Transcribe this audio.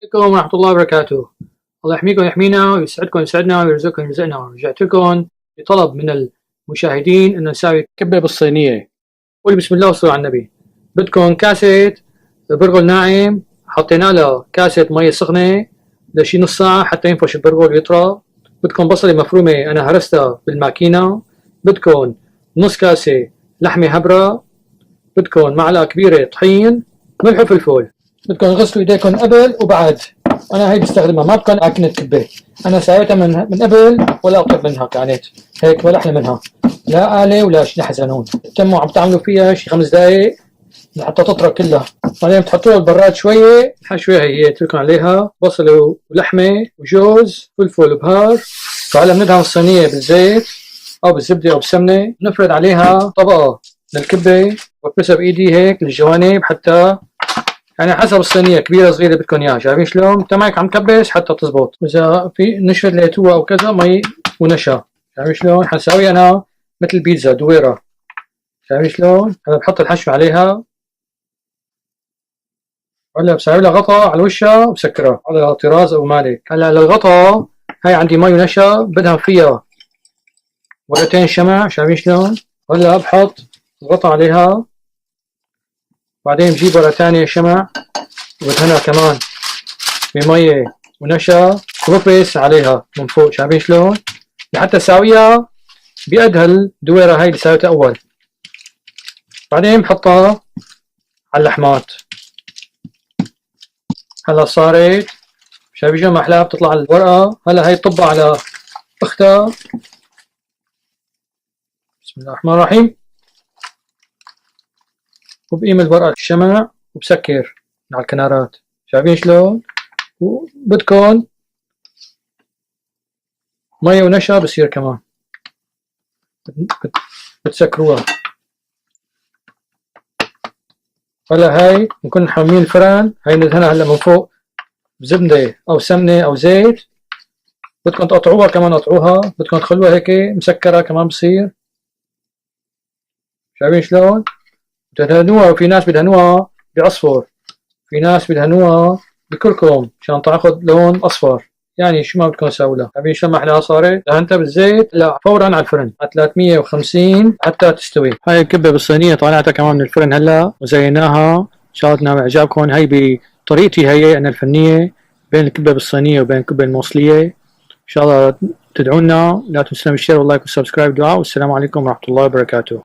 عليكم ورحمة الله وبركاته. الله يحميكم ويحمينا ويسعدكم ويسعدنا ويرزقكم ويرزقنا. رجعت لكم بطلب من المشاهدين انه نساوي كبة بالصينية. قولي بسم الله وصلوا على النبي. بدكم كاسة برغل ناعم، حطينا له كاسة مي سخنة لشي نص ساعة حتى ينفش البرغل ويطرى. بدكم بصلة مفرومة انا هرستها بالماكينة. بدكم نص كاسة لحمة هبرة. بدكم معلقة كبيرة طحين، ملح وفلفل. بدكم تغسلوا ايديكم قبل وبعد. انا هي بستخدمها، ما بكون عجنة كبة، انا ساويتها من قبل ولا اطيب منها، كانت هيك ولا احلى منها، لا آلة ولا شي حزنون. تموا عم تعملوا فيها شي 5 دقايق لحتى تطرى كلها، بعدين بتحطوها بالبراد شوية. حشوة هي تركن عليها بصل ولحمة وجوز فلفل وبهار. وهلا بندهن الصينية بالزيت او بالزبدة او بالسمنة، نفرد عليها طبقة للكبة وبفرشها بايدي هيك للجوانب حتى يعني حسب الصينية كبيرة صغيرة بدكم اياها. شايفين شلون؟ تماك عم كبس حتى تزبط. واذا في نشفت لقيتوها او كذا مي ونشا. شايفين شلون؟ حنساوي انا مثل بيتزا دويرة. شايفين شلون؟ هلا بحط الحشو عليها. هلا بساوي لها غطا على وشها وبسكرها على طراز او مالك. هلا للغطا هاي عندي مي ونشا، بدهن فيها ورقتين شمع. شايفين شلون؟ هلا بحط الغطا عليها، بعدين بجيب ورقة ثانية شمع وبدهنها كمان بمية ونشا وبفرش عليها من فوق. شايفين شلون؟ لحتى ساويها بقد هالدويرة هاي اللي ساويتها أول. بعدين بحطها على اللحمات. هلا صارت، شايفين شلون ما أحلاها بتطلع الورقة. هلا هاي طبها على أختها. بسم الله الرحمن الرحيم. وبقيم الورقة الشمع وبسكر على الكنارات. شايفين شلون؟ وبدكن مي ونشا بصير كمان بتسكروها. هلا هاي نكون حامين الفرن. هاي ندهنها هلا من فوق بزبدة او سمنة او زيت. بدكم تقطعوها كمان قطعوها، بدكم تخلوها هيك مسكرة كمان بصير. شايفين شلون؟ بتدهنوها، وفي ناس بدهنوها بعصفر، في ناس بدهنوها بكركم عشان تاخذ لون اصفر. يعني شو ما بدكم تسووا لها. شايفين شلون ما احلاها صارت؟ دهنتها بالزيت لا فورا على الفرن على 350 حتى تستوي. هاي الكبة بالصينية طالعتها كمان من الفرن هلا وزيناها. ان شاء الله تنال اعجابكم. هاي بطريقتي هي انا الفنية بين الكبة بالصينية وبين الكبة الموصلية. ان شاء الله تدعونا. لا تنسوا الشير واللايك والسبسكرايب دعاء. والسلام عليكم ورحمة الله وبركاته.